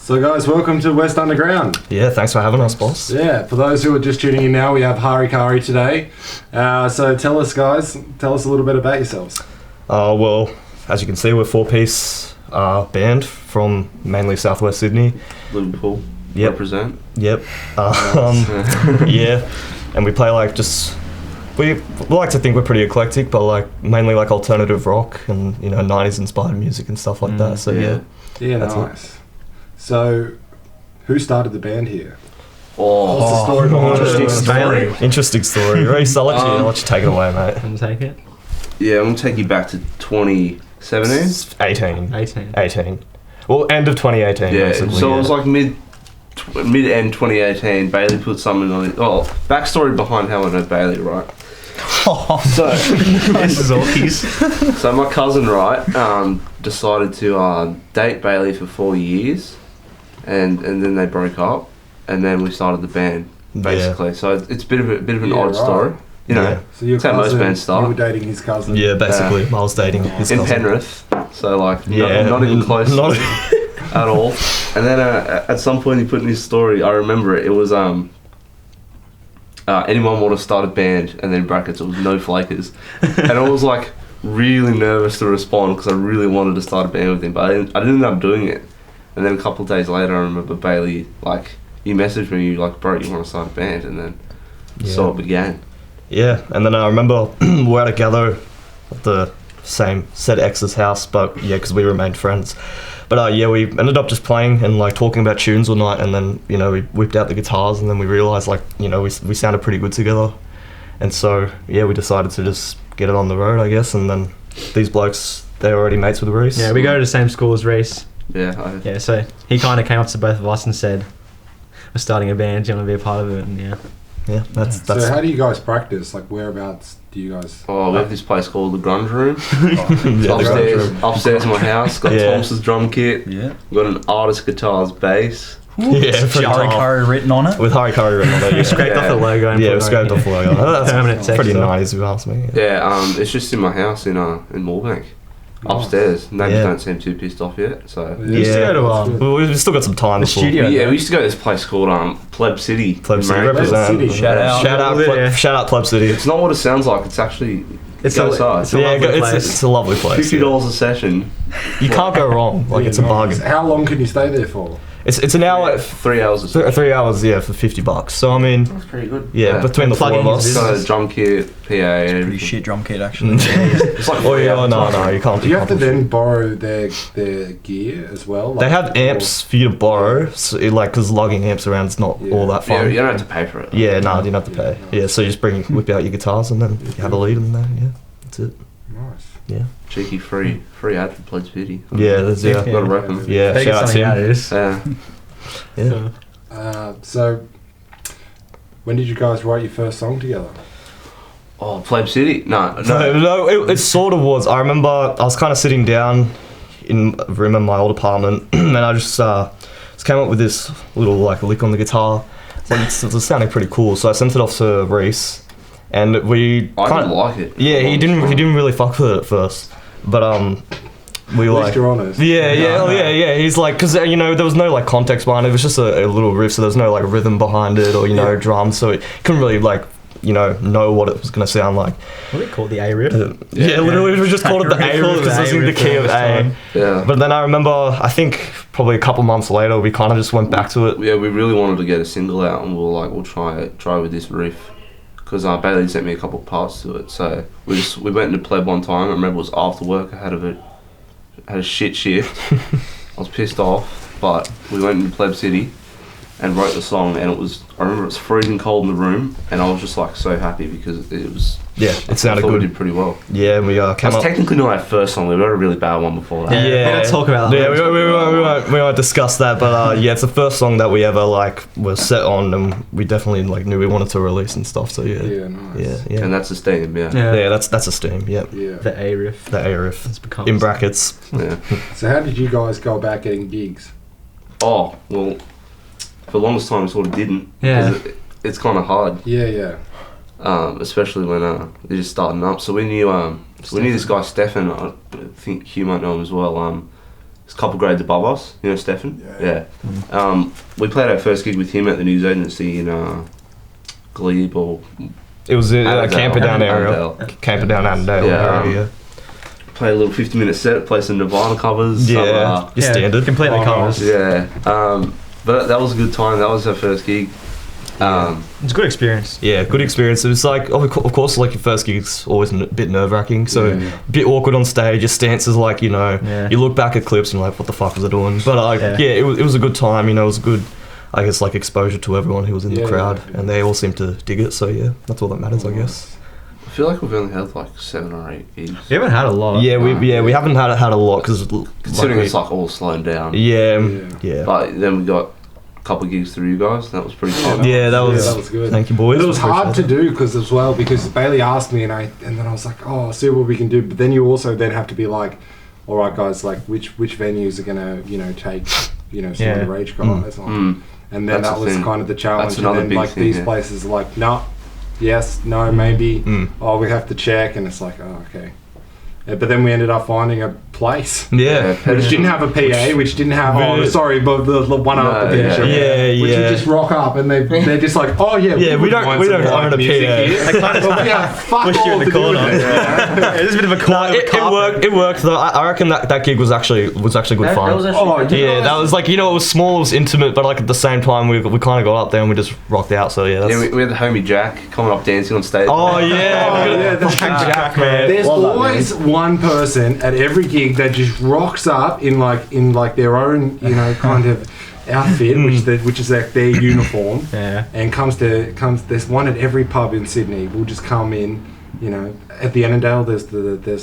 So guys, welcome to West Underground. Yeah, thanks for having us, boss. Yeah, for those who are just tuning in now, we have Hari Kari today. So tell us guys, tell us a little bit about yourselves. Well, as you can see, we're a four-piece band from mainly southwest Sydney. Liverpool. Yep. Represent. Yep. Yeah, and we play like we like to think we're pretty eclectic, but like mainly like alternative rock and 90s inspired music and stuff like that. So yeah. Yeah, nice. So, who started the band here? What's the story behind it? Interesting story. Reese, I'll let you take it away, mate. Can you take it? Yeah, I'm going to take you back to 2017. 18. Well, end of 2018, Yeah, basically. so it was like mid-end 2018, Bailey put something on it. Oh, backstory behind how I know Bailey, right? So, This is all keys. so my cousin, right, decided to date Bailey for 4 years, and then they broke up, and then we started the band, basically. So it's a bit of an odd story, Yeah. So your That's how most cousin, bands start. you were dating his cousin. Yeah, basically. I was dating his in cousin. Penrith, so like Yeah, not even close not- at all. And then at some point he put in his story, I remember it was anyone want to start a band, and then in brackets it was no flakers. And I was like really nervous to respond because I really wanted to start a band with him, but I didn't end up doing it. And then a couple of days later I remember Bailey, like, you messaged me, you like, bro, you want to start a band? And then so it began. Yeah, and then I remember we were together at the same said ex's house, but yeah, because we remained friends. But yeah, we ended up just playing and like talking about tunes all night, and then we whipped out the guitars, and then we realised like we sounded pretty good together, and so yeah, we decided to just get it on the road, I guess. And then these blokes, they're already mates with Reese. Yeah, we go to the same school as Reese. Yeah. Yeah, so he kind of came up to both of us and said, "We're starting a band. Do you want to be a part of it?" And yeah. That's So how do you guys practice? Like, whereabouts do you guys... Oh, we have this place called the Grunge Room. Yeah, upstairs in my house. Got Thompson's drum kit. Yeah. Got an artist guitars bass. yeah, pretty Hari tough. Kari written on it. With Hari Kari written on it. We scraped off the logo. And Yeah, put we it scraped on. off the logo. That's Permanent pretty texture. 90s, if you ask me. Yeah, it's just in my house in Moorbank. Upstairs. Neighbours Yeah. don't seem too pissed off yet, so... We used to go to Well, we've still got some time the before. studio. Yeah, we used to go to this place called Pleb City. Pleb in City Marrickville. represent. City. Shout out. Shout out Pleb City. It's not what it sounds like, it's actually... It's go a- outside. it's a Yeah, lovely place. it's a lovely place. $50 a session. You can't go wrong. Like, it's a bargain. How long can you stay there for? It's an hour, 3 hours a session. 3 hours, yeah, for $50. So I mean, That's pretty good. yeah, between the four of Plugging us. his Got a drum kit, PA, and Pretty everything. shit drum kit actually. It's like Oh yeah, no, you can't. Do you have to can't- then borrow their gear as well? They have amps for you to borrow, so because lugging amps around is not all that Yeah, fun. you don't have to pay for it. Yeah, no, you don't have to pay. Yeah, so you just whip out your guitars and then you have a lead and then yeah, that's it. Nice. Yeah. Cheeky free ad for Pleb City. Yeah, that's yeah. Gotta rep 'em. Yeah, Figure shout out something out, to it him. is. Yeah. Yeah. So, when did you guys write your first song together? Oh, Pleb City? No. No, it sort of was. I remember I was kind of sitting down in a room in my old apartment, and I just came up with this little like lick on the guitar. It was sounding pretty cool, so I sent it off to Reese, and we. I didn't like it. Yeah, he didn't really fuck with it at first, but we At like. least you're honest. Yeah. He's like, because there was no like context behind it. It was just a little riff, so there was no like rhythm behind it or drums, so it couldn't really like know what it was gonna sound like. What do we call it, the A riff? Yeah, literally, we just called it the A riff because it's in the key of A. Yeah. But then I remember, I think probably a couple months later, we kind of just went back to it. Yeah, we really wanted to get a single out, and we were like, we'll try with this riff. Because Bailey sent me a couple parts to it, so we went into Pleb one time. I remember it was after work. I had a shit shift. I was pissed off, but we went into Pleb City and wrote the song, and I remember it was freezing cold in the room, and I was just like so happy because it was. Yeah, it sounded I thought good. We did pretty well. Yeah, we came That's up. technically not our first song. We wrote a really bad one before that. Yeah, We'll talk about that. Yeah, we won't discuss that, but yeah, it's the first song that we ever were set on, and we definitely knew we wanted to release and stuff. So yeah, Yeah, nice. yeah. And that's the steam. Yeah. Yeah, that's a steam. Yep. Yeah. The A riff. The A riff It's become in brackets. Yeah. So how did you guys go about getting gigs? Oh well, for the longest time, we sort of didn't. Yeah. 'Cause it's kind of hard. Yeah. Especially when they're just starting up. So we knew this guy Stefan. I think Hugh might know him as well. He's a couple grades above us. You know Stefan? Yeah. We played our first gig with him at the news agency in Glebe or It was a Camperdown area. Annandale. Camperdown Annandale Yeah. area. Play a little 50-minute set, play some Nirvana covers. Yeah, your standard. Completely covers. Yeah. But that was a good time. That was our first gig. It's a good experience. Yeah, good experience. It was like, of course, like your first gig's always a bit nerve-wracking, so a bit awkward on stage. Your stance is like, you know, you look back at clips and you're like, what the fuck was I doing? But like, it was a good time, you know, it was a good, I guess, like exposure to everyone who was in the crowd, and they all seemed to dig it, so yeah, that's all that matters, I guess. I feel like we've only had like 7 or 8 gigs. We haven't had a lot. Yeah, we haven't had a lot, because... Considering it's like all slowing down. Yeah. But then we got a couple of gigs through you guys, that was pretty fun. Yeah, that was good. Thank you, boys. But it was hard to do because Bailey asked me and then I was like, oh, I'll see what we can do. But then you also then have to be like, all right, guys, like which venues are gonna take some of the rage guys on. And then That's that the was thing. kind of the challenge. That's another and then big like thing, these yeah. places are like, no, yes, no, maybe. Oh, we have to check, and it's like, oh, okay. Yeah, but then we ended up finding a place. Yeah. Which didn't have a PA, which didn't have, but the one up the picture. Yeah. Which you just rock up and they're just like, oh yeah, we don't own a PA. They kind of fuck push you all in the to do corner. with it. There's a bit of a corner. It worked though. I reckon that gig was actually good fun. That was actually That was like, it was small, it was intimate, but like at the same time we kind of got up there and we just rocked out. So yeah, that's... We had the homie Jack coming up dancing on stage. Oh yeah, that's Jack, man. There's always one person at every gig that just rocks up in their own kind of outfit, which is like their uniform, and comes. There's one at every pub in Sydney. We'll just come in, at the Annandale. There's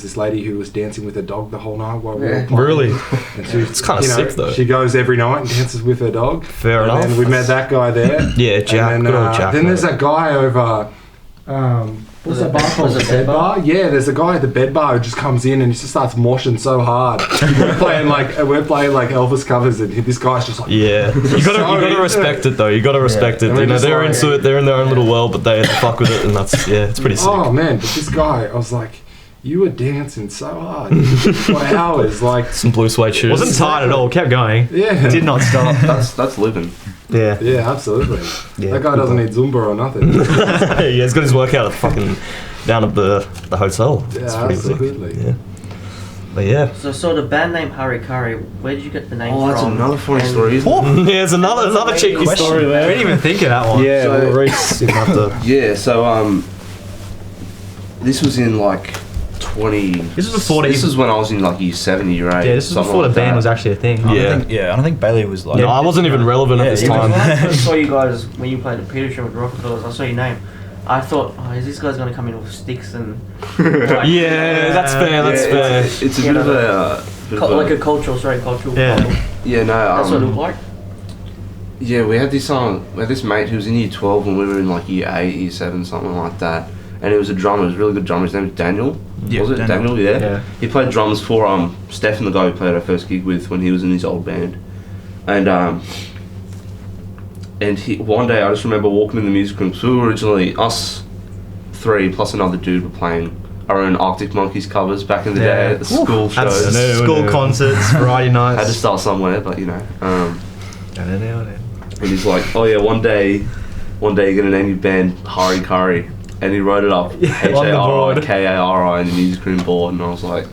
this lady who was dancing with her dog the whole night while we were playing. Really? And she, It's kind of sick though. She goes every night and dances with her dog. Fair enough. And we met that guy there. Yeah, Jack. And then, Good old Jack. then there's that guy over. What's that bar called? Was it Bed Bar? Yeah, there's a guy at the Bed Bar who just comes in and he just starts moshing so hard. we're playing like Elvis covers, and this guy's just like, yeah. You gotta respect it though. You gotta respect it. And They're like, into it. They're in their own little world, but they fuck with it, and that's it's pretty sick. oh man, but this guy, I was like, you were dancing so hard for hours, like Some blue suede shoes. Wasn't tired at all. Kept going. yeah, Did not stop. That's living. Yeah. yeah, absolutely. Yeah, That guy doesn't need Zumba or nothing. yeah, he's got his workout at fucking down at the hotel. Yeah, It's pretty sick. absolutely. Yeah. But yeah. So the band name Hari Kari, where did you get the name Oh, from? that's another funny And- story, isn't it? Yeah, there's another cheeky Question. story We there. didn't even think of that one. Yeah, So- Reese didn't have to. Yeah, so this was in like 20. This was before This was when I was in like year 7, year 8. Yeah, this was something before like the band that. was actually a thing. Yeah. I don't think Bailey was like. No, I wasn't even relevant at this Yeah, time. When I first saw you guys when you played the Petersham with the Rockefellers, I saw your name. I thought, oh, is this guy's gonna come in with sticks and Yeah, that's fair. That's Yeah, fair. It's a bit of a. like a cultural problem. Yeah, no. That's what it looked like. Yeah, we had this mate who was in year 12 and we were in like year 8, year 7, something like that. And he was a drummer, he was a really good drummer. His name was Daniel. Yeah, was it Daniel. Daniel? Yeah. He played drums for Stefan, the guy we played our first gig with when he was in his old band. And he, one day I just remember walking in the music room. So we were originally us 3 plus another dude were playing our own Arctic Monkeys covers back in the day at the school At shows. school concerts, variety nights. Had to start somewhere, but you know. No. And he's like, oh yeah, one day you're gonna name your band Hari Kari. And he wrote it up H-A-R-I-K-A-R-I in the music room board, and I was like,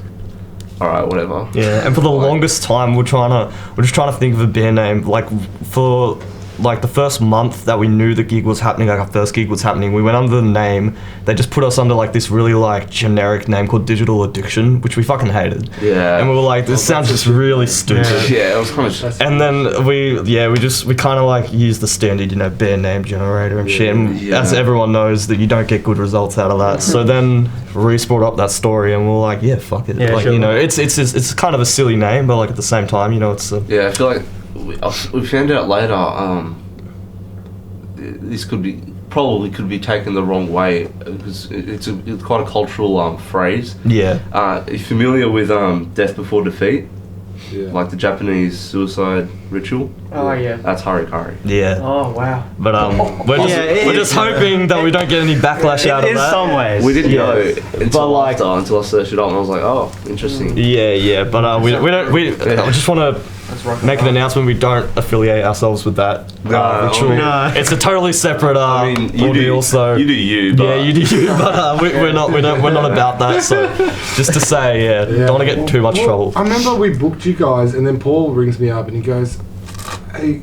alright, whatever. Yeah, and for the longest time, we're just trying to think of a band name. Like for like the first month that we knew the gig was happening, like our first gig was happening, we went under the name. They just put us under like this really like generic name called Digital Addiction, which we fucking hated. Yeah. And we were like, this sounds just really stupid. Yeah, it was kind of. And then we kind of like used the standard, band name generator and shit. And as everyone knows, that you don't get good results out of that. So then Reese brought up that story, and we were like, yeah, fuck it. Yeah, like sure. It's kind of a silly name, but like at the same time, it's a, Yeah, I feel like we found out later. This could be taken the wrong way because it's quite a cultural phrase. yeah. Are you familiar with Death Before Defeat? Yeah. like the Japanese suicide ritual. Oh yeah. That's Hari Kari. Yeah. Oh wow. But we're just hoping that we don't get any backlash out of In that. some ways. We didn't know But until like- until I searched it up and I was like, oh, interesting. Yeah, but we I just want to That's rock. make an announcement. We don't affiliate ourselves with that No, ritual. No. It's a totally separate I mean, you ordeal, do so you do you, but yeah, you do you, but we're not about that. So just to say, don't want to get in too much trouble. I remember we booked you guys, and then Paul rings me up and he goes, "Hey,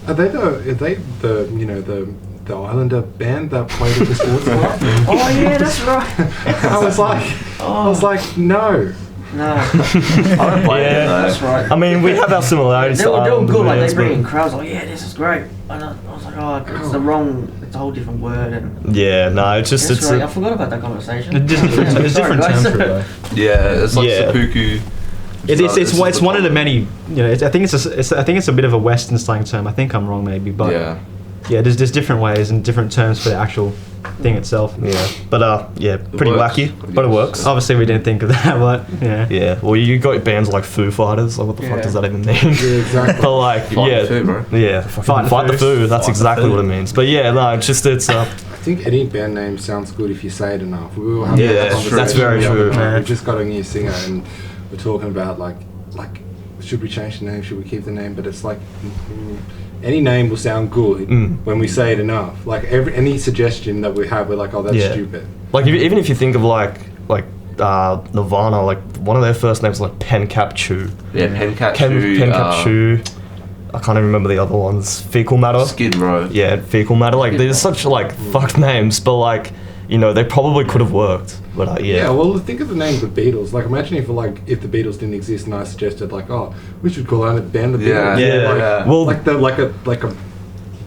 are they the you know the Islander band that played at the sports bar?" Oh yeah, that's right. I was like, no. No, I don't blame Yeah. it though. that's right. I mean, we have our similarities. They were Islander good. Like bands, they bring in but- crowds. Like yeah, this is great. And I was like, oh, it's the wrong. It's a whole different word. And Yeah, no, it's just that's it's right. a, I forgot about that conversation. There's Sorry, different guys. terms for it though. Yeah, it's like Yeah. seppuku. It's one of the many. You know, I think it's a bit of a Western slang term. I think I'm wrong maybe, but Yeah. there's different ways and different terms for the actual thing itself. yeah, but pretty works, wacky, I but it guess. works. Obviously, we didn't think of that, but yeah. Yeah, well, you got bands like Foo Fighters. Like, what the fuck Yeah. does that even mean? Yeah, exactly. But like, Fight too, bro. fight the foo. That's Fight the exactly foo. what it means. But yeah, no, it's I think any band name sounds good if you say it enough. We were having Yeah, a conversation that's very the other true. night. Yeah. We just got a new singer and we're talking about like should we change the name? Should we keep the name? But it's like any name will sound good when we say it enough. Like any suggestion that we have, we're like, oh, that's Yeah. stupid. like even if you think of like Nirvana, like one of their first names was like Pencap Chew. Yeah, Pencap Pencap Chew. I can't even remember the other ones. Fecal Matter. Skid Row. Yeah, Fecal Matter. Like there's such like fucked names, but like they probably could have worked. But Yeah, well, think of the name of the Beatles. Like, imagine if the Beatles didn't exist, and I suggested like, oh, we should call our band the Beatles. Yeah, like, yeah. Well, like a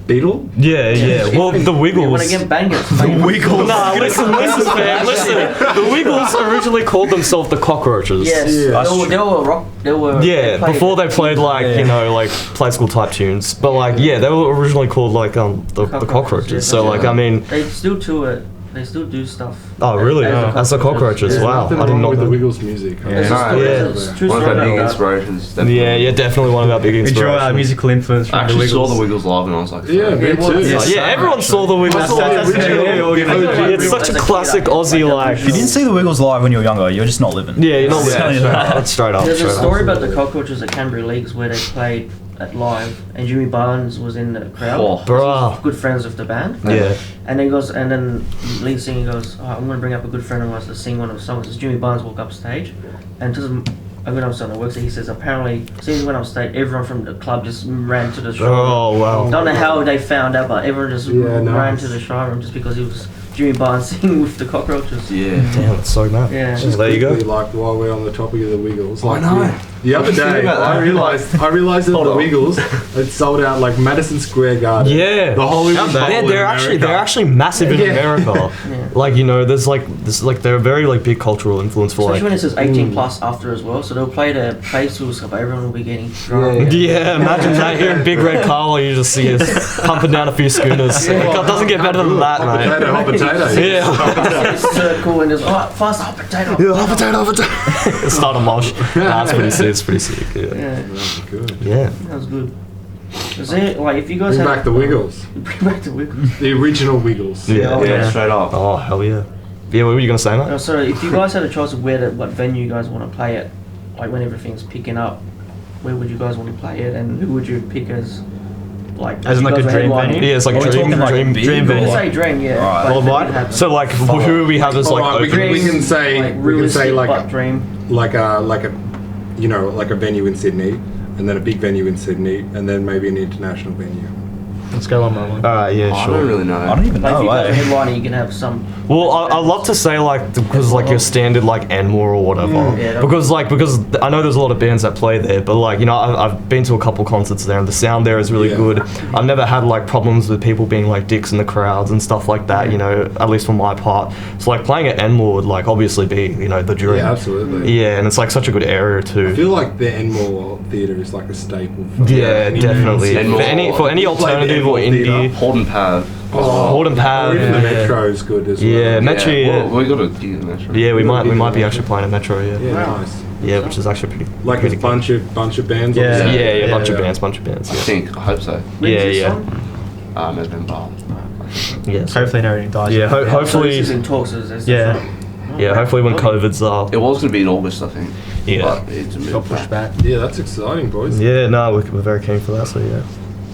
Beatle. yeah. Well, the You Wiggles. want to get bangers? Wiggles. Nah, listen, man, listen. The Wiggles originally called themselves the Cockroaches. Yes, Yeah. they were rock. They were. Yeah, before they played like like play school type tunes, but like they were originally called like the Cockroaches. yeah, So like yeah. I mean, They still tour it. They still do stuff. oh really? As As the Cockroaches. There's Wow, nothing I did wrong not with the know. Wiggles music. Yeah. It's No, it's true One of story our big about that. inspirations. Definitely. Yeah, definitely one of our big We draw our inspirations. musical influence I from the actually Wiggles. saw the Wiggles live and I was like, Yeah, fuck. me too. Yes. Yeah, everyone saw the Wiggles. I saw the original. It's such a classic Aussie like. If you didn't see the Wiggles live when you were younger, you're just not living. Yeah, you're not Yeah. telling you that. That's straight up. There's a straight up. story about the Cockroaches at Canberra Leagues where they played at live, and Jimmy Barnes was in the crowd. Oh. Bruh. Good friends of the band. Yeah. And then lead singer goes, oh, I'm gonna bring up a good friend of mine to sing one of the songs. As Jimmy Barnes walked up stage, and doesn't. I don't understand how it works. He says apparently, as soon as he went up stage, everyone from the club just ran to the show. Oh wow. Don't know how they found out, but everyone just Yeah, ran nice. to the show room just because it was Jimmy Barnes singing with the Cockroaches. Yeah. Damn, it's so mad. Yeah. So there you go. Quickly, like while we're on the topic of the Wiggles, like know. the other Think day, about that. I realized that Hold the on. Wiggles had sold out like Madison Square Garden. Yeah, the Hollywood Bowl in they're America. actually massive in Yeah. America. Yeah. Like there's they're a very like big cultural influence for Especially when like. it says 18 plus after as well, so they'll play the play school stuff. Everyone will be getting drunk. Yeah, imagine that here in Big Red Car where you just see us pumping down a few schooners. It doesn't get better than that, Hot mate. potato, hot potato. Yeah. It's circle and there's fast hot potato. Hot potato, hot potato. Start a mosh. Nah, it's pretty sick. It's pretty sick. Yeah. Yeah, That's good. Yeah. that was good. Is it like if you guys Bring had back the Wiggles, Bring back the Wiggles. the original Wiggles. Yeah. Yeah, straight up. Oh hell yeah. Yeah, what were you gonna say, mate? No, so if you guys had a choice of what venue you guys want to play at, like when everything's picking up, where would you guys want to play it, and who would you pick as like? As in you like guys a are dream headlining? venue? Yeah, it's like Are we dream talking like dream big dream or You can venue. say dream, yeah. Right. but if it Worldwide. happened. So like who we have as like Alright, open. we can say like we can say realistic like but dream. like a like a venue in Sydney, and then a big venue in Sydney, and then maybe an international venue. Let's go one by one. Alright, yeah, I sure. don't really know. I don't even Like if know. you guys are Eh? headlining, you can have some. Well, I love to say like because like your standard like Enmore or whatever. Yeah, because I know there's a lot of bands that play there, but like I've been to a couple concerts there and the sound there is really Yeah. good. I've never had like problems with people being like dicks in the crowds and stuff like that. At least for my part. So like playing at Enmore would like obviously be the dream. Yeah, absolutely. Yeah, and it's like such a good area I too. feel like the Enmore Theatre is like a staple. For Yeah, any definitely. band. For any alternative or indie. Holden Pav. Horden Pav. Even the yeah. Metro is good as well. Yeah, Metro. Yeah, Well, we got a gig in Metro. yeah, we might be Yeah. actually playing at Metro. Yeah, Yeah, Wow. nice. yeah, which is actually pretty. Like pretty a bunch of bands. on Yeah. the Yeah, stage. yeah, bunch of yeah. bands. I Yeah, think. I hope so. When's Yeah, this yeah. song? November. yeah. So, Hopefully, everything dies. yeah, So hopefully, this is in talks. Is Yeah. yeah, hopefully when COVID's It was going to be in August, I think. Yeah. But it's a got moved pushed back. Yeah, that's exciting, boys. Yeah, no, we're very keen for that. So yeah.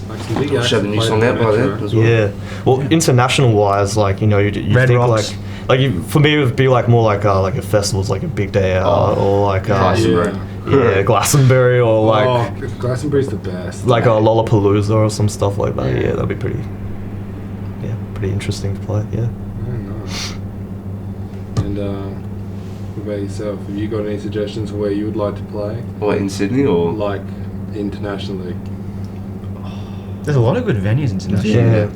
Like some big We'll acts show the new played song at out by Metro. then as well. Yeah. Well, international wise, like you Red think Rocks. like for me it would be like more like a festival's like a big day out or like Glastonbury. yeah, Glastonbury or like Glastonbury's the best. like a Lollapalooza or some stuff like that. Yeah. Yeah, that'd be pretty interesting to play. Yeah. Oh, nice. And what about yourself? Have you got any suggestions of where you would like to play? What, in Sydney or? Like internationally? There's a lot of good venues internationally. Yeah.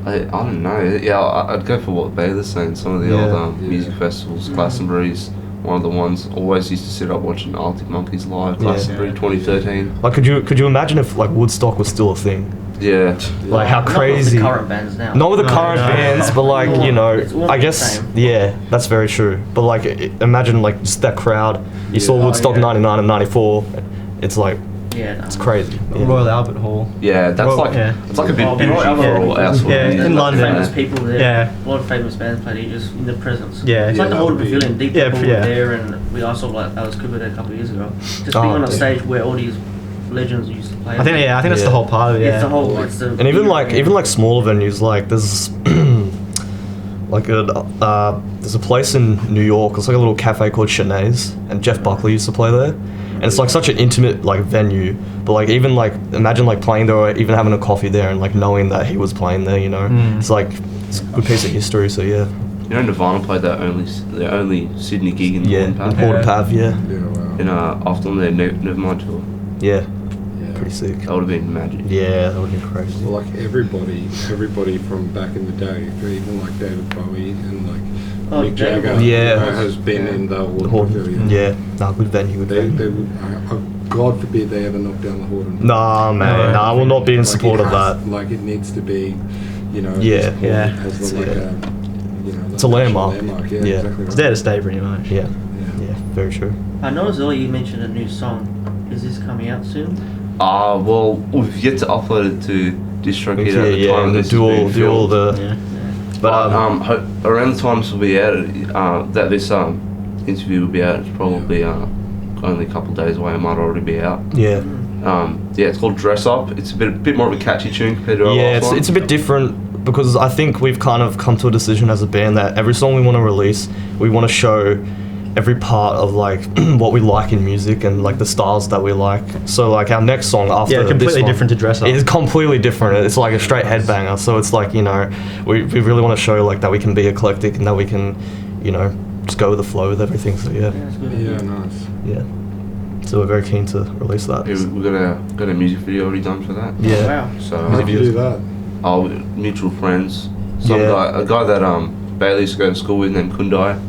I don't know. Yeah, I'd go for what Baylor's saying. Some of the Yeah. old music festivals. Glastonbury's one of the ones. Always used to sit up watching Arctic Monkeys live. Glastonbury 2013. Like, could you imagine if like Woodstock was still a thing? Yeah. Like how Not with crazy. the current bands now. Not with the No, current no. bands, but like It's you know, all I the guess same. yeah, that's very true. But like, imagine like just that crowd. You saw Yeah. Woodstock yeah. '99 and '94. It's like Yeah, no. it's crazy. Yeah. Royal Albert Hall. Yeah, that's Well, like yeah. it's like a bit Oh, bougie Royal for Albert. all our sort Yeah, of music. in London. Famous people there. Yeah. A lot of famous bands played here just in the presence. Yeah. It's Yeah, like the that Holden would be- Pavilion. Deep Yeah, people yeah. were there, and we also like Alice Cooper there a couple of years ago. Just Oh, being on a yeah. stage where all these legends used to play. I think that's Yeah. the whole part of it. It's the Yeah. whole. It's the And even like smaller venues, like there's like there's a place in New York. It's like a little cafe called Chenet's, and Jeff Buckley used to play there. And it's like such an intimate like venue. But like even like imagine like playing there or even having a coffee there and like knowing that he was playing there. You know, it's like it's a good piece of history. So yeah, You know, Nirvana played their only Sydney gig in yeah, Horden Pav. Horden Pav, yeah, Yeah, wow. In after their Nevermind tour. yeah, Yeah. pretty sick. That would have been magic. Yeah, that would be crazy. Well, like everybody from back in the day, even like David Bowie and like Oh, Mick David Jagger, Bowie. Yeah. has been in the The Horden Horden, Pavilion. yeah, nah, good venue, good They venue. would, God forbid they ever knock down the Horden. Nah, man, No, nah, I will not be in Like, support it of has- that. Like it needs to be, you know, Yeah, this point yeah. as the, like Yeah. you know, It's a national landmark. Yeah, Yeah. exactly. It's right. there to stay pretty much. Yeah, Yeah. yeah, very true. I noticed earlier you mentioned a new song. Is this coming out soon? Well, we've yet to upload it to DistroKid Yeah, at the yeah, time and this is do being all filmed. the. Yeah. But around the time this will be out, that this interview will be out, it's probably only a couple of days away. It might already be out. yeah, Yeah, it's called Dress Up. It's a bit more of a catchy tune compared to our yeah, last one. it's a bit different because I think we've kind of come to a decision as a band that every song we want to release, we want to show every part of like what we like in music and like the styles that we like. So like our next song after Yeah, this completely one, different to Dress Up. It's completely different. It's like a straight headbanger. So it's like, you know, we really want to show like that we can be eclectic and that we can, you know, just go with the flow with everything. So yeah, Yeah, it's good. Yeah, nice. yeah. So we're very keen to release that. Yeah, we've got a music video already done for that. Yeah. Oh, wow. So How did you do that? our mutual friends, Yeah. a guy that Bailey used to go to school with named Kundai.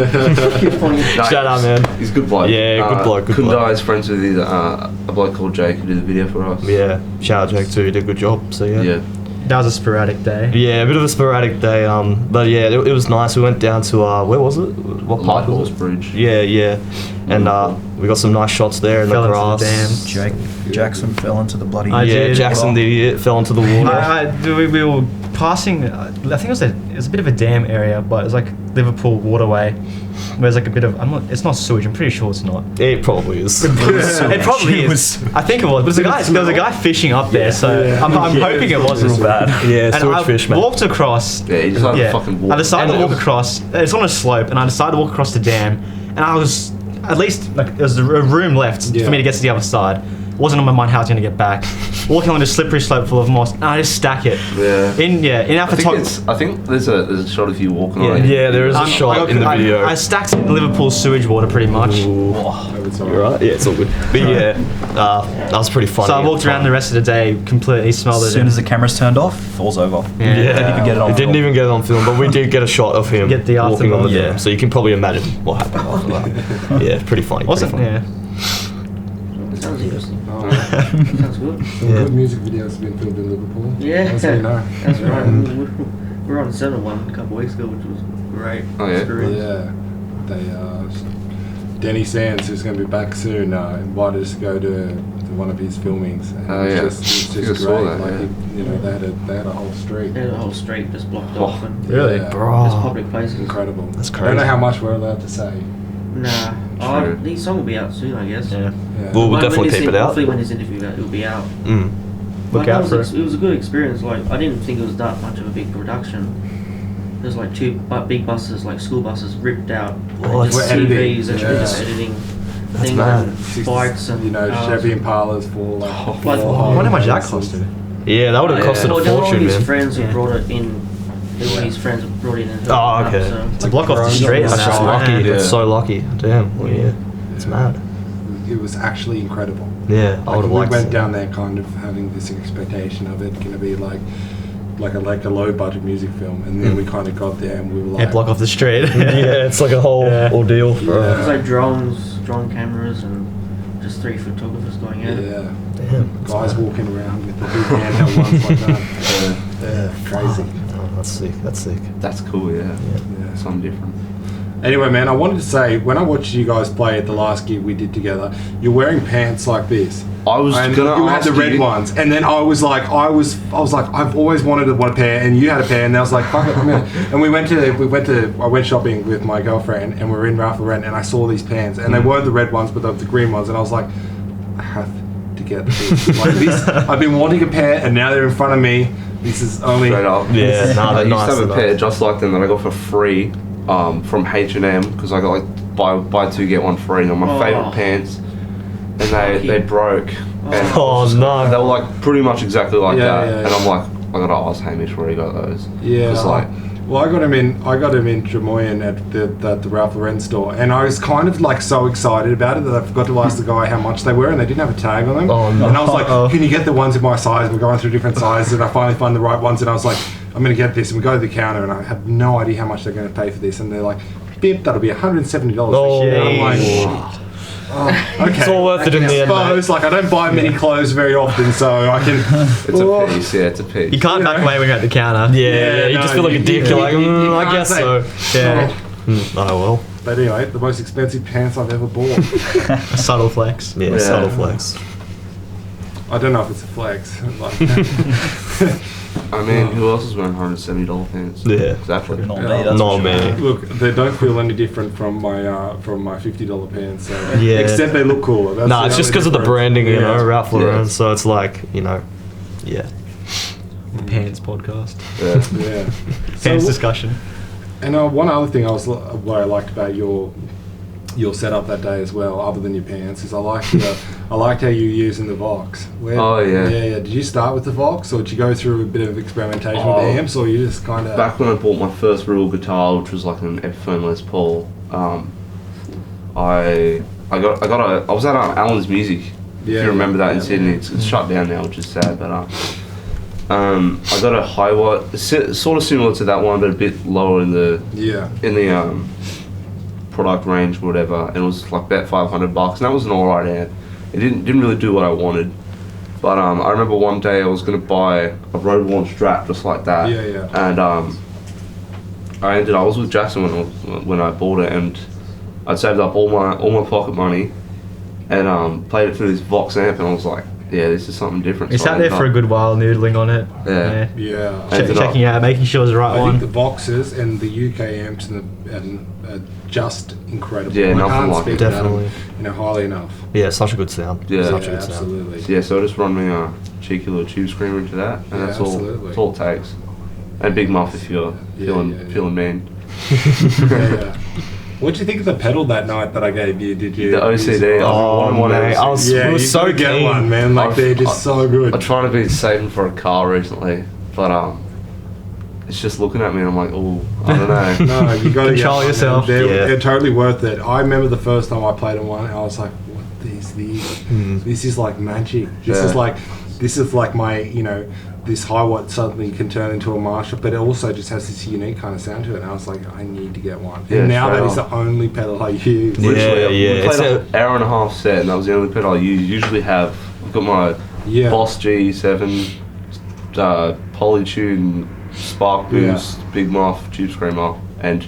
Shout out, man. He's a good bloke. Yeah, good bloke, good Kundai bloke. is friends with a bloke called Jake who did the video for us. Yeah, shout out Jake too. He did a good job. So yeah. Yeah. That was a sporadic day. Yeah, a bit of a sporadic day. But yeah, it was nice. We went down to where was it? What park was Lighthorse it? Bridge. Yeah, yeah. And we got some nice shots there in Fell the into grass. the dam. Jackson fell into the bloody. I Yeah, did. Jackson the idiot fell into the water. We were passing. I think it was a bit of a dam area, but it was like Liverpool waterway. Where there's like a bit of. It's not sewage. I'm pretty sure it's not. It probably is. It probably It is. was- I think it was. But there was a guy fishing up there, so Yeah. I'm hoping it wasn't. Real bad. Yeah, And sewage I fish, man. walked across. Yeah, he just had to fucking walk. I decided to And walk across. It's on a slope, and I decided to walk across the dam. And I was at least like there was a room left Yeah. for me to get to the other side. It wasn't on my mind how I was going to get back. Walking on a slippery slope full of moss, and I just stack it. Yeah. In our photography. I think there's a shot of you walking on it. Yeah, there is a shot in the video. I stacked it in Liverpool sewage water pretty much. Ooh. It's You're right. Yeah, it's all good. But yeah, that was pretty funny. So I walked around the rest of the day completely smothered. As soon as the camera's turned off, falls over. Yeah. Didn't even get it on It didn't film. even get it on film, but we did get a shot of him Get the walking on the aftermath. dam. Yeah. So you can probably imagine what happened after that. Yeah, pretty funny. Wasn't pretty funny. yeah. It sounds interesting. Sounds good. Some good music videos have been filmed in Liverpool. Yeah, As we know. that's right. We were on 7-1 a couple of weeks ago, which was great. Oh, yeah? Experience. Yeah, Denny Sands, who's going to be back soon, invited us to go to one of his filmings. And Oh, yeah. It's I just think I great. saw that, like, yeah. you know, they had a whole street. Yeah, the whole street just blocked Oh, off, and Really? Yeah. Bro. there's public places. Incredible. That's I don't know crazy. how much we're allowed to say. Nah, True. these song will be out soon, I guess. Yeah. Yeah. We'll When definitely this keep it out. Hopefully, when this interview out, it'll be out. Mm. Look Like, out it for was it. It was a good experience. Like, I didn't think it was that much of a big production. There's like 2 big buses, like school buses, ripped out. Oh, Like, just that's- We're editing, TVs and yeah. just editing That's things mad. and bikes and you know, cars. Chevy Impalas for like. Oh, four I I wonder how much that houses. costed. Yeah, that would have Yeah. costed Well, a there were all fortune, his man. friends who Yeah. brought it in. There were his friends who brought it in. and Oh, hooked it okay. up, so- To block off the Grunge street. on That's the just side. lucky. Yeah. That's so lucky. Damn. Well, yeah. It's mad. It was actually incredible. Yeah, I Like, would have we liked went it. down there kind of having this expectation of it going to be like a low budget music film, and then we kind of got there and we were like, Yeah, block off the street. Yeah, it's like a whole Yeah. ordeal. For, Yeah. It was like drone cameras, and just 3 photographers going yeah, at it. Damn. guys walking around with the big handheld ones like that. Yeah, crazy. Oh, that's sick. That's sick. That's cool, yeah. Yeah. Something different. Anyway, man, I wanted to say when I watched you guys play at the last gig we did together, you're wearing pants like this. I was And gonna you had ask the red you- ones, and then I was like, I've always wanted one pair, and you had a pair, and I was like, fuck it, I'm gonna. And I went shopping with my girlfriend, and we were in Ralph Lauren, and I saw these pants, and they weren't the red ones, but they were the green ones, and I was like, I have to get these. Like this, I've been wanting a pair, and now they're in front of me. This is only. Straight up. Yeah, nah, I they're used nice. to have a they're pair nice. just like them that I got for free from H&M because I got like buy 2 get 1 free. They're my Oh. favourite pants, and they broke. And Oh they no. were like pretty much exactly like Yeah, that. yeah, and yeah. I'm like, I gotta ask Hamish where he got those. Yeah. It's like, Well, I got him in Drummoyne at the Ralph Lauren store, and I was kind of like so excited about it that I forgot to ask the guy how much they were, and they didn't have a tag on them. Oh, no. And I was like, Uh-oh. "Can you get the ones in my size?" We're going through different sizes, and I finally find the right ones, and I was like, "I'm going to get this." And we go to the counter, and I have no idea how much they're going to pay for this, and they're like, "Bip, that'll be $170." Oh, And I'm like, jeez. "Okay." It's all worth it in the end, mate. Suppose, like I don't buy many clothes very often, so I can. it's a piece, yeah, it's a piece. You can't back away when you're at the counter. Yeah, you no, just feel like a dick. You're like, you I can't guess say- so. Yeah. Oh well. But anyway, the most expensive pants I've ever bought. A subtle flex. Yeah, Yeah. subtle flex. I don't know if it's a flex. Like, I mean, who else is wearing $170 pants? Yeah. Exactly. Not Yeah. me, that's Not for me. sure. look, they don't feel any different from my $50 pants. So. Yeah. Except they look cooler. That's Nah, the it's just only because of the difference. branding, you Yeah. know, Ralph Lauren. Yeah. So it's like, you know, yeah. Pants podcast. Yeah. Yeah. Pants So, discussion. and what I liked about your setup that day as well, other than your pants, is I liked how you were using the Vox. Oh, yeah. Yeah. Did you start with the Vox, or did you go through a bit of experimentation with Oh. the amps, or you just kind of? Back when I bought my first real guitar, which was like an Epiphone Les Paul, I was at Alan's Music. Yeah, if you remember that in yeah. Sydney, it's shut down now, which is sad. But I got a high watt, sort of similar to that one, but a bit lower in the Yeah. product range, or whatever. And it was like about $500, and that was an alright amp. It didn't really do what I wanted. But I remember one day I was gonna buy a road worn Strat just like that. Yeah, yeah. And I was with Jackson when I bought it, and I'd saved up all my pocket money, and played it through this Vox amp, and I was like, yeah, this is something different. You So sat I there ended for a up- good while noodling on it. Yeah. Yeah. Ended up- Checking out, making sure it's the right I one. think the Voxes and the UK amps and are just incredible. Yeah, I nothing can't like speak it. about them, Definitely. highly enough. Yeah, such a good sound. Yeah. Such a Yeah, good sound. absolutely. Yeah, so I just run me a cheeky little tube screamer into that, and Yeah, that's absolutely. that's all it takes. And big muff if you're feeling yeah. feeling mean. Yeah. What did you think of the pedal that night that I gave you? Did you? The OCD. Oh, one mate, I was Yeah, you so so get keen. one, man. Like I've- they're just so good. I'm trying to be saving for a car recently, but it's just looking at me and I'm like, oh, I don't know. No, you got to Control yourself. They're totally worth it. I remember the first time I played on one, I was like, "What is this? This is like magic. This is like my, this high watt suddenly can turn into a Marshall, but it also just has this unique kind of sound to it." And I was like, I need to get one. Yeah, And now straight that is on. the only pedal I use. Yeah, Literally, yeah, we played it's an hour and a half set, and that was the only pedal I used. Usually have I've got my Boss G7, Polytune, Spark Boost, Big Muff, Tube Screamer, and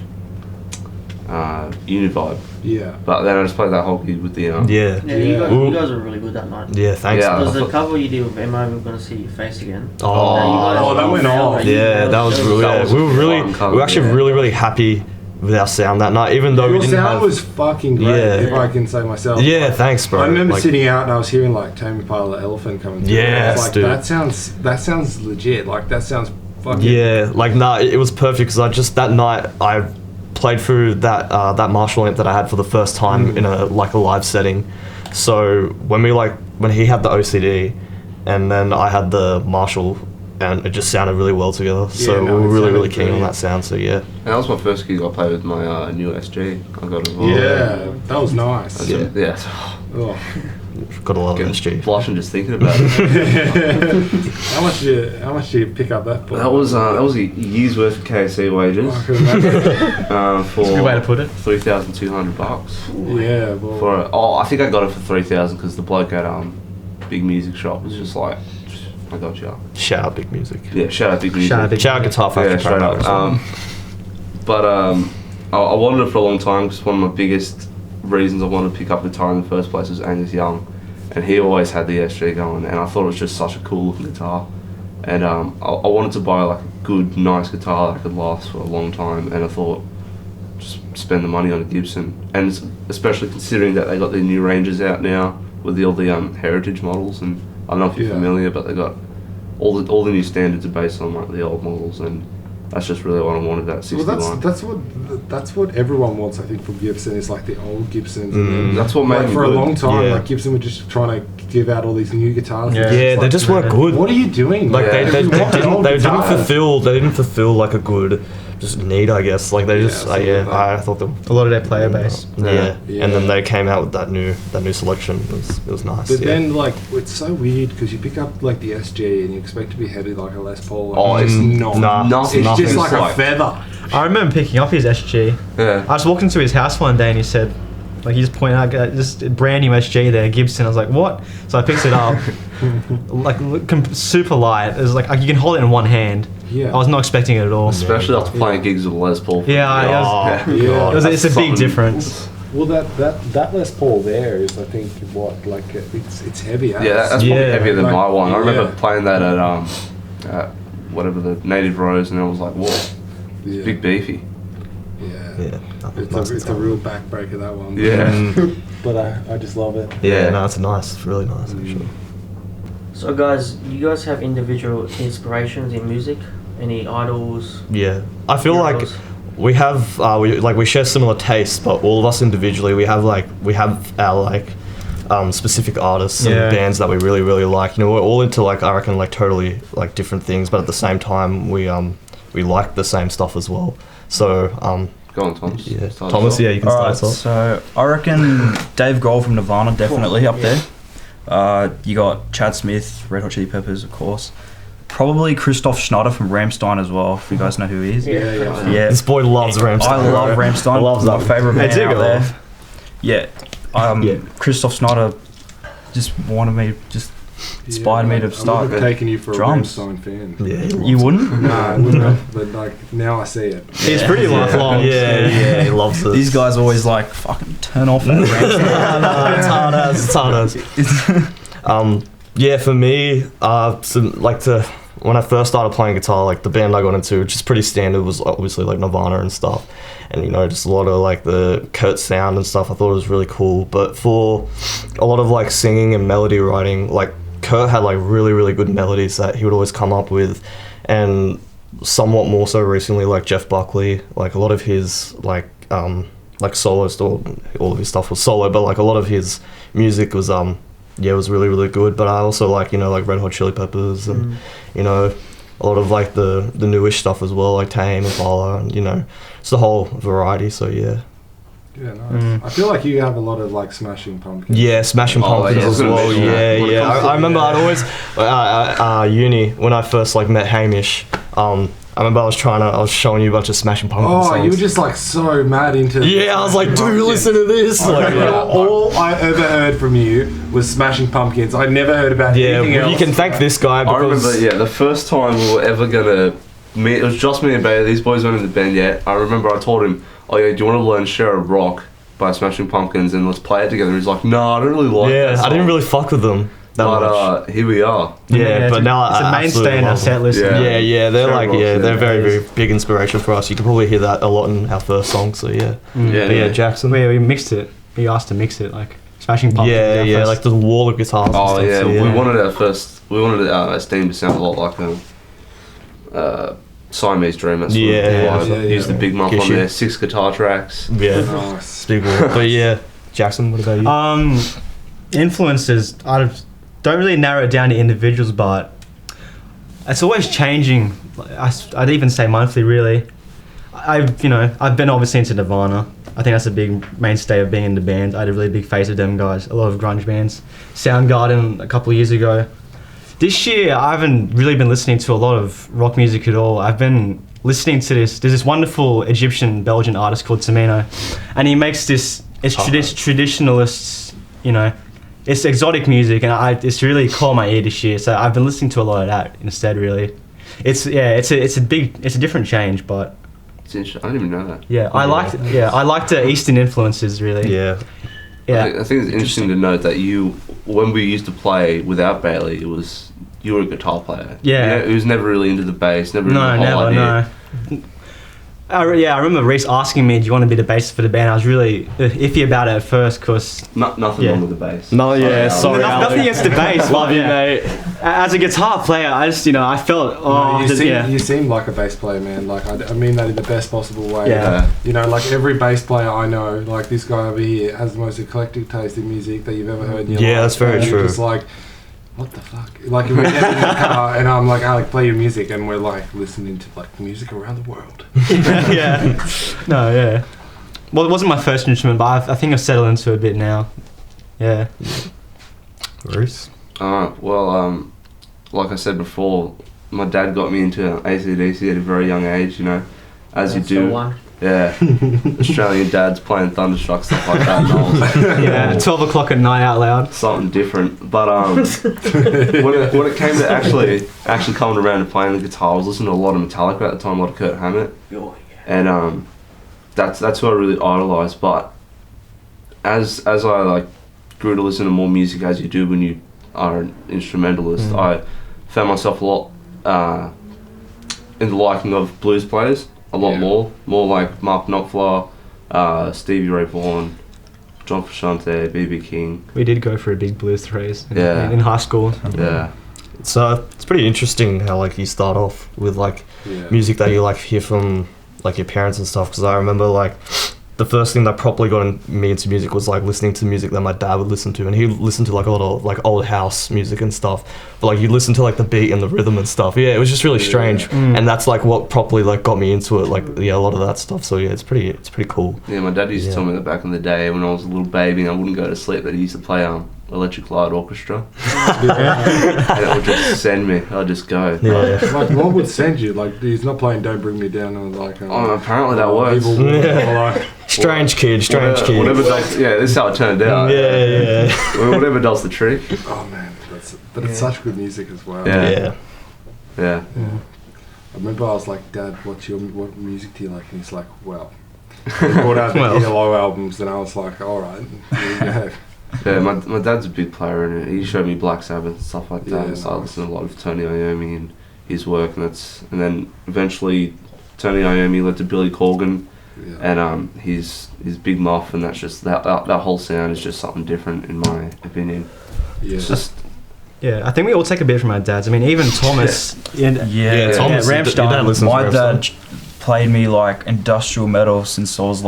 Univibe. Yeah. But then I just played that whole gig with the You guys were really good that night. Yeah, thanks. Yeah. Because the cover you did with Emma, we're gonna see your face again. Oh, that went off. Yeah, that was really. We were actually really happy with our sound that night, even though we didn't sound have. was fucking great, if I can say myself. Yeah, thanks, bro. I remember sitting out and I was hearing like Tame Impala Elephant coming through. Yes, like, dude. that sounds legit. Like that sounds fucking. Yeah, like it was perfect because that night I played through that Marshall amp that I had for the first time in a live setting. So when he had the OCD, and then I had the Marshall, and it just sounded really well together. So we were really keen on that sound. So yeah. And that was my first gig I played with my new SG. I got as well. Yeah, that was nice. Yeah. Oh. Got a lot of SG. Blushing just thinking about it. How much did you pick up that for? That was a year's worth of KFC wages. I can imagine. For That's a good way to put it. $3,200. Yeah, well. I think I got it for 3,000 because the bloke at Big Music Shop was just like, I got you. Shout out Big Music. Yeah, shout out Big Music. Shout out Guitar Factory. Yeah, straight up. I wanted it for a long time because one of my biggest reasons I wanted to pick up guitar in the first place was Angus Young, and he always had the SG going, and I thought it was just such a cool looking guitar, and I wanted to buy like a good, nice guitar that could last for a long time, and I thought just spend the money on a Gibson, and especially considering that they got the new ranges out now with all the heritage models, and I don't know if you're familiar, but they got all the new standards are based on like the old models, and that's just really what I wanted, that 60 line. That's what everyone wants, I think, from Gibson, is like the old Gibsons. And that's what made me for good. a long time, like Gibson were just trying to give out all these new guitars. Yeah, they just weren't good. What are you doing? Like man? they didn't fulfill like a good just need, I guess. Like they just I thought them A lot of their player base. and then they came out with that new selection. It was nice. But then like it's so weird because you pick up like the SG and you expect to be heavy like a Les Paul. And it's not. Nothing. It's just like a Like- feather. I remember picking up his SG. Yeah. I just walked into his house one day and he said, like he just pointed out just a brand new SG there, Gibson. I was like, what? So I picked it up, super light. It was like you can hold it in one hand. Yeah. I was not expecting it at all. Especially after playing gigs with Les Paul. It's a big difference. Well, that Les Paul there is, I think, what, like it's heavy. Yeah, that's probably heavier than like, my one. I remember yeah. playing that at whatever the Native Rose, and I was like, whoa, it's big beefy. Yeah. It's a real backbreaker, that one. Yeah. But I just love it. No, it's nice. It's really nice actually. So guys, you guys have individual inspirations in music? Any idols? Yeah, I feel heroes? like we have we share similar tastes, but all of us individually we have our specific artists and bands that we really like. You know, we're all into I reckon totally different things, but at the same time we like the same stuff as well. So Go on, Thomas. yeah, Start Thomas, us off. yeah, you can Alright, start us off. so I reckon Dave Grohl from Nirvana definitely up there. You got Chad Smith, Red Hot Chili Peppers, of course. Probably Christoph Schneider from Rammstein as well, if you guys know who he is. Yeah. This boy loves Rammstein. I love Rammstein. Loves my that. favourite band do out go there. off. Yeah. Christoph Schneider just inspired me to I start would have taken you for drums. a Rammstein fan. Yeah, he You loves wouldn't? No, I wouldn't have, but now I see it. He's pretty lifelong. Yeah, he loves it. These guys always fucking turn off that Rammstein. It's hard as. Yeah, for me, when I first started playing guitar, the band I got into, which is pretty standard, was obviously Nirvana and stuff, and just a lot of the Kurt sound and stuff. I thought it was really cool. But for a lot of singing and melody writing, Kurt had really good melodies that he would always come up with, and somewhat more so recently Jeff Buckley, a lot of his solo stuff, all of his stuff was solo, but a lot of his music was it was really good. But I also like Red Hot Chili Peppers and a lot of the newish stuff as well, Tame, Impala, and it's the whole variety. So yeah. Yeah, nice. I feel like you have a lot of Smashing Pumpkins. Yeah, Smashing Pumpkins as well. Yeah. I remember I'd always uni when I first met Hamish. I remember I was showing you a bunch of Smashing Pumpkins songs. You were just like so mad into. Yeah, I was like, dude, listen to this. Like, all I ever heard from you was Smashing Pumpkins. I never heard about anything else. You can thank this guy because... I remember, the first time we were ever gonna meet, it was just me and Bailey. These boys weren't in the band yet. I remember I told him, oh yeah, do you want to learn Share a Rock by Smashing Pumpkins and let's play it together? He's like, no, I don't really like that song. I didn't really fuck with them that much. Here we are. But now it's a mainstay in our set list. They're they're very, very big inspiration for us. You can probably hear that a lot in our first song, so yeah. Jackson. We mixed it. We asked to mix it, like Smashing Pumpkins. Yeah, like the wall of guitars. Oh and stuff, yeah, we wanted our Esteem to sound a lot like a Siamese Dream. That's Use the big muff on there, 6 guitar tracks. Yeah, Nice. big wall. But yeah, Jackson, what about you? Influences, I don't really narrow it down to individuals, but it's always changing. I'd even say monthly, really. I've been obviously into Nirvana. I think that's a big mainstay of being in the band. I had a really big phase of them guys, a lot of grunge bands. Soundgarden a couple of years ago. This year, I haven't really been listening to a lot of rock music at all. I've been listening to there's this wonderful Egyptian-Belgian artist called Tamino, and he makes this, traditionalists, it's exotic music, and it's really caught my ear this year. So I've been listening to a lot of that instead. Really, it's a different change, but It's interesting. I didn't even know that. I like the Eastern influences really. Yeah. I think it's interesting to note that when we used to play without Bailey, you were a guitar player. Yeah. It was never really into the bass. Never. No, really the whole idea. no. I remember Reese asking me, do you want to be the bassist for the band? I was really iffy about it at first, because... Nothing wrong with the bass. No, sorry. Nothing against the bass. Love you, mate. As a guitar player, I just, I felt... You seem like a bass player, man. Like, I mean that in the best possible way. Yeah. Like every bass player I know, like this guy over here, has the most eclectic taste in music that you've ever heard in your life. Yeah, that's very true. Just like... What the fuck? Like, we get in the car and I'm like, Alec, play your music, and we're like listening to like music around the world. Well, it wasn't my first instrument, but I think I've settled into it a bit now. Yeah. Bruce? Like I said before, my dad got me into AC/DC at a very young age, as you do. Yeah, Australian dads playing Thunderstruck, stuff like that. And I was 12 o'clock at night out loud. something different. But when it came to actually coming around and playing the guitar, I was listening to a lot of Metallica at the time, a lot of Kurt Hammett, and that's who I really idolised. But as I grew to listen to more music, as you do when you are an instrumentalist, I found myself a lot in the liking of blues players. A lot more like Mark Knopfler, Stevie Ray Vaughan, John Frusciante, B.B. King. We did go for a big blues phase in high school. Yeah. So it's pretty interesting how you start off with music that you hear from your parents and stuff, because I remember the first thing that properly got me into music was listening to music that my dad would listen to, and he listened to a lot of old house music and stuff, but you listen to the beat and the rhythm and stuff. It was just really strange, and that's what properly got me into it, a lot of that stuff. So it's pretty cool. Yeah, my dad used to tell me that back in the day when I was a little baby and I wouldn't go to sleep, that he used to play Electric Light Orchestra. And it would just send me. I'd just go. Yeah. What would send you? He's not playing "Don't Bring Me Down" and apparently that works. Strange kid. Whatever does, this is how it turned out. Yeah. Whatever does the trick. Oh man, it's such good music as well. Yeah. I remember I was like, Dad, what music do you like? And he's like, well, he brought out the ELO albums, and I was like, all right, here you go. Yeah, my dad's a big player in it. He showed me Black Sabbath and stuff like that. So I listened to a lot of Tony Iommi and his work, and then eventually Tony Iommi led to Billy Corgan, and his Big Muff, and that's just that whole sound is just something different in my opinion. Yeah. It's just. Yeah, I think we all take a bit from our dads. I mean, even Thomas. Thomas. Rammstein. My dad played me industrial metal since I was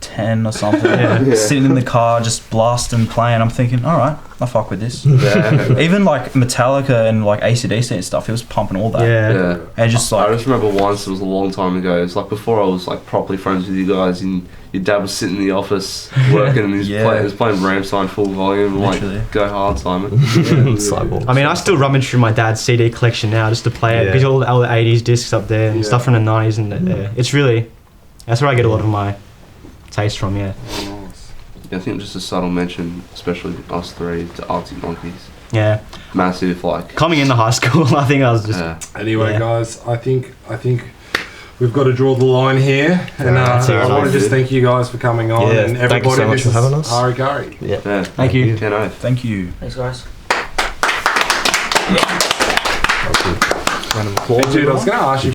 10 or something. Yeah. Sitting in the car, just blasting, playing. I'm thinking, all right, I fuck with this. Yeah. Even like Metallica and like AC/DC and stuff, it was pumping all that. Yeah. And just I like, just remember once, it was a long time ago. It was like before I was like properly friends with you guys, and your dad was sitting in the office working, and he was playing Rammstein full volume. I'm like, Literally. go hard, Simon. Cyborg. I mean, I still rummage through my dad's CD collection now just to play it because all the 80s discs up there and stuff from the 90s, and it's really, that's where I get a lot of my taste from. Yeah. Yeah, I think just a subtle mention, especially us three, to Arctic Monkeys. Yeah. Massive, like. Coming into high school, I think I was just. Anyway, guys, I think we've got to draw the line here, and that's I want to enough. just thank you guys for coming on, Yeah, and thank you everybody. so much This for is having us. Hari Kari. Yeah. Thank you. Can't know. thank you. Thanks, guys. Hey, dude, I was going to ask you.